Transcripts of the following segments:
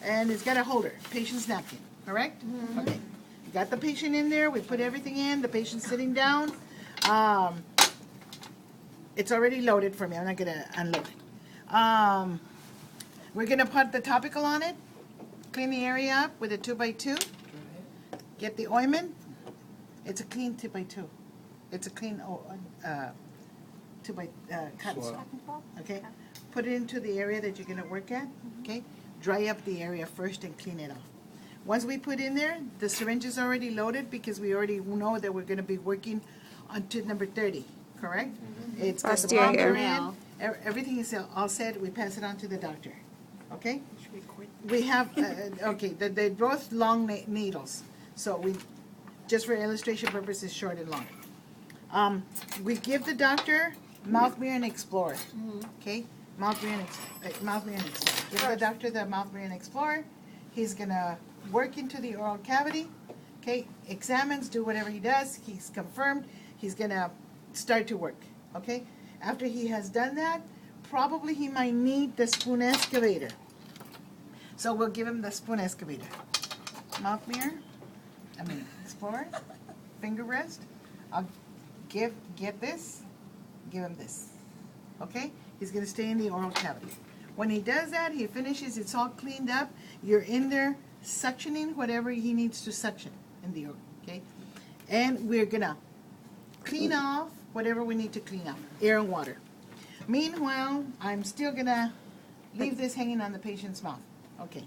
and it's got a holder, patient's napkin, correct? Okay. You got the patient in there, we put everything in, the patient's sitting down. It's already loaded for me, I'm not gonna unload it. We're gonna put the topical on it, clean the area up with a 2x2, get the ointment. It's a clean 2x2. It's a clean 2x cotton swab. Okay, put it into the area that you're gonna work at. Okay, dry up the area first and clean it off. Once we put in there, the syringe is already loaded because we already know that we're gonna be working on tube number 30. Correct? It's got the Posterior. bomber in. Everything is all set. We pass it on to the doctor. Okay? We have okay. They're both long needles, so we just for illustration purposes, short and long. We give the doctor Mouth-Mirror and Explorer. Okay, Mouth-Mirror and Explorer. Give the doctor the Mouth-Mirror and Explorer. He's gonna work into the oral cavity. Okay, examines, do whatever he does. He's confirmed. He's gonna start to work. Okay, after he has done that, probably he might need the spoon excavator. So we'll give him the spoon excavator. Mouth-Mirror. Explorer, finger rest. I'll get this, give him this. Okay? He's gonna stay in the oral cavity. When he does that, he finishes, it's all cleaned up. You're in there suctioning whatever he needs to suction in the oral, okay? And we're gonna clean off whatever we need to clean off, air and water. Meanwhile, I'm still gonna leave this hanging on the patient's mouth. Okay.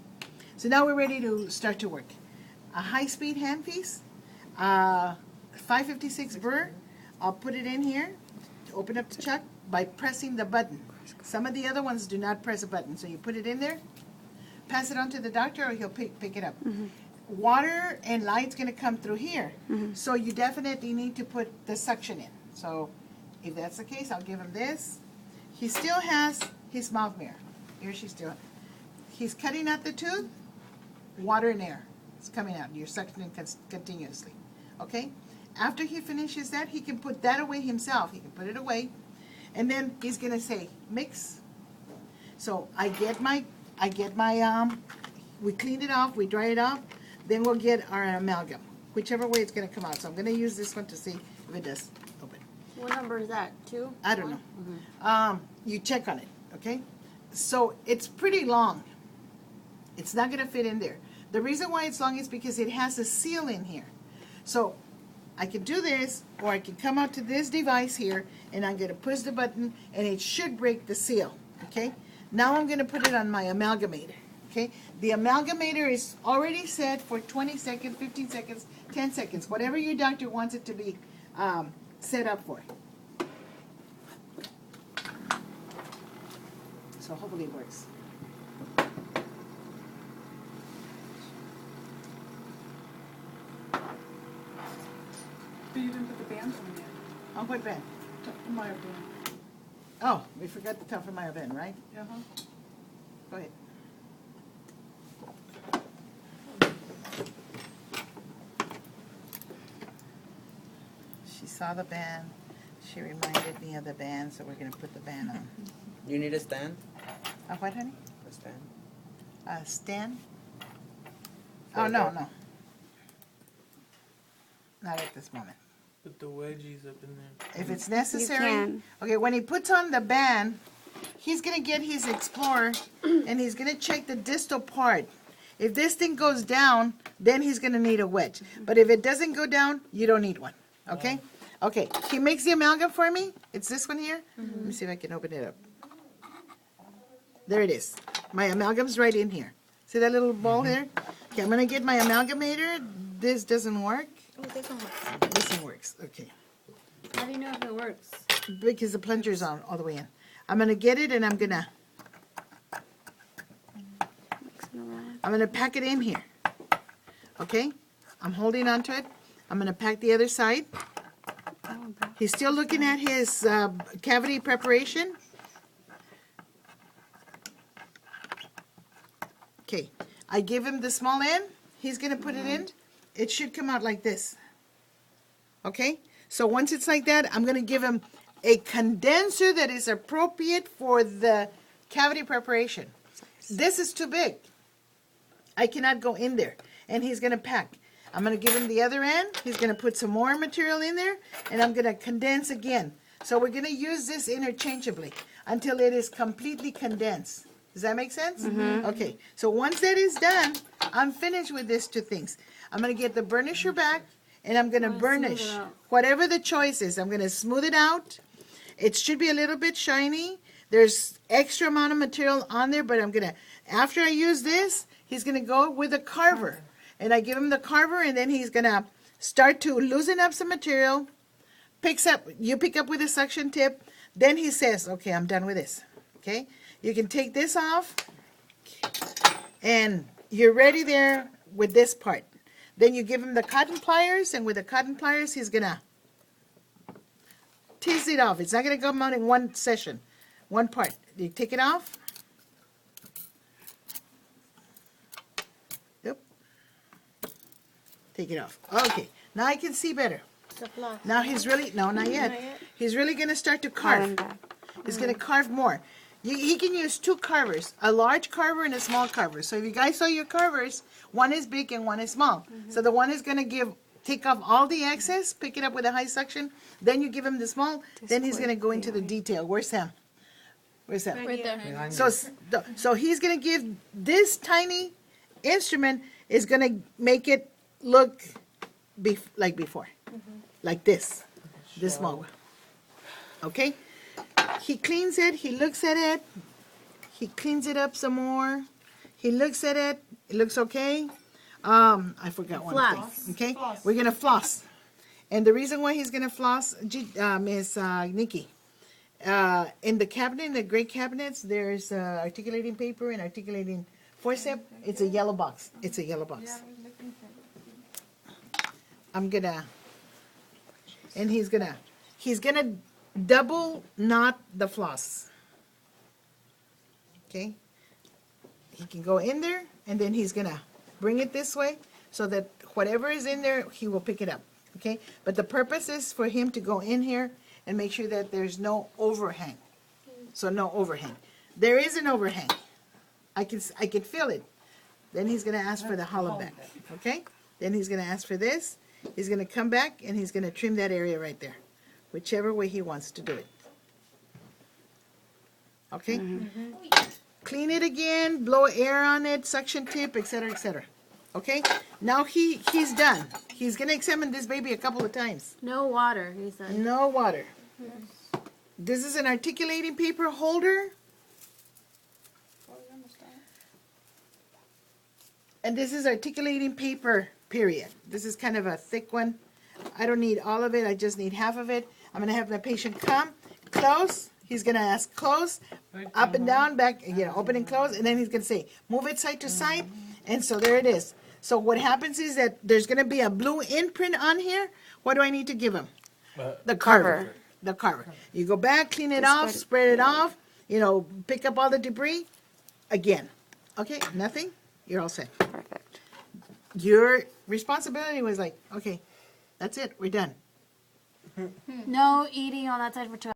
So now we're ready to start to work. A high-speed handpiece, 556 burr. I'll put it in here, open up the chuck by pressing the button. Some of the other ones do not press a button, so you put it in there, pass it on to the doctor, or he'll pick it up. Water and light's going to come through here, so you definitely need to put the suction in. So if that's the case, I'll give him this. He still has his Mouth-Mirror. Here he's cutting out the tooth, water and air. It's coming out. You're suctioning continuously. Okay? After he finishes that, he can put that away himself. He can put it away. And then he's going to say, mix. So I get my, we clean it off, we dry it off, then we'll get our amalgam, whichever way it's going to come out. So I'm going to use this one to see if it does open. What number is that? 2? I don't know. You check on it, okay? So it's pretty long. It's not going to fit in there. The reason why it's long is because it has a seal in here. So I can do this, or I can come out to this device here, and I'm going to push the button, and it should break the seal, okay? Now I'm going to put it on my amalgamator, okay? The amalgamator is already set for 20 seconds, 15 seconds, 10 seconds, whatever your doctor wants it to be set up for. So hopefully it works. But you didn't put the bands on yet. On what band? My band. Oh, we forgot the Tuppermeyer band, right? Uh-huh. Go ahead. She saw the band. She reminded me of the band, so we're going to put the band on. You need a stand? A what, honey? A stand? A stand? Oh, no. Not at this moment. Put the wedgies up in there. If it's necessary. can. Okay, when he puts on the band, he's going to get his Explorer, and he's going to check the distal part. If this thing goes down, then he's going to need a wedge. But if it doesn't go down, you don't need one. Okay? Okay, he makes the amalgam for me. It's this one here. Let me see if I can open it up. There it is. My amalgam's right in here. See that little ball there? Okay, I'm going to get my amalgamator. This doesn't work. Oh, this one works. This one works. Okay. How do you know if it works? Because the plunger's on all the way in. I'm going to get it, and I'm going to pack it in here. Okay? I'm holding on to it. I'm going to pack the other side. He's still looking at his cavity preparation. Okay. I give him the small end. He's going to put it in. It should come out like this. Okay? So once it's like that, I'm going to give him a condenser that is appropriate for the cavity preparation. This is too big. I cannot go in there. And he's gonna pack. I'm gonna give him the other end. He's gonna put some more material in there, and I'm gonna condense again. So we're gonna use this interchangeably until it is completely condensed. Does that make sense? Okay, so once that is done, I'm finished with these two things. I'm gonna get the burnisher back, and I'm gonna Smooth it burnish. out. Whatever the choice is, I'm gonna smooth it out. It should be a little bit shiny. There's extra amount of material on there, but I'm gonna, after I use this, he's gonna go with a carver. And I give him the carver, and then he's gonna start to loosen up some material, you pick up with a suction tip, then he says, okay, I'm done with this, okay? You can take this off, and you're ready there with this part. Then you give him the cotton pliers, and with the cotton pliers, he's gonna tease it off. It's not gonna come out in one session, one part. You take it off. Yep. Take it off. Okay, now I can see better. The floss. Now he's really, no, not yet. Not yet? He's really gonna start to carve. He's gonna carve more. He can use two carvers, a large carver and a small carver. So if you guys saw your carvers, one is big and one is small. So the one is gonna take off all the excess, pick it up with a high suction, then you give him the small, then he's gonna go into the detail. Where's Sam? Where's Sam? Right there. So he's gonna give this tiny instrument is gonna make it look like before, like this small one. Okay, he cleans it. He looks at it. He cleans it up some more. He looks at it. It looks okay. I forgot one Floss. thing. Okay, we're gonna floss, and the reason why he's gonna floss, Miss Nikki. In the cabinet, in the gray cabinets, there's articulating paper and articulating forceps. It's a yellow box. It's a yellow box. I'm gonna, and he's gonna double knot the floss. Okay? He can go in there, and then he's gonna bring it this way so that whatever is in there, he will pick it up. Okay? But the purpose is for him to go in here and make sure that there's no overhang. So no overhang. There is an overhang. I can feel it. Then he's gonna ask for the hollow back. Okay? Then he's gonna ask for this. He's gonna come back and he's gonna trim that area right there, whichever way he wants to do it. Okay? Clean it again, blow air on it, suction tip, etc., etc. Okay? Now he's done. He's gonna examine this baby a couple of times. No water, he said. No water. This is an articulating paper holder. And this is articulating paper, period. This is kind of a thick one. I don't need all of it. I just need half of it. I'm going to have my patient come, close. He's going to ask close, up and down, back, open and close. And then he's going to say, move it side to side. And so there it is. So what happens is that there's going to be a blue imprint on here. What do I need to give him? The carver. The carver. You go back, clean it off, spread it off, pick up all the debris. Again. Okay, nothing? You're all set. Perfect. Your responsibility was like, okay, that's it, we're done. No eating on that side for 2 hours.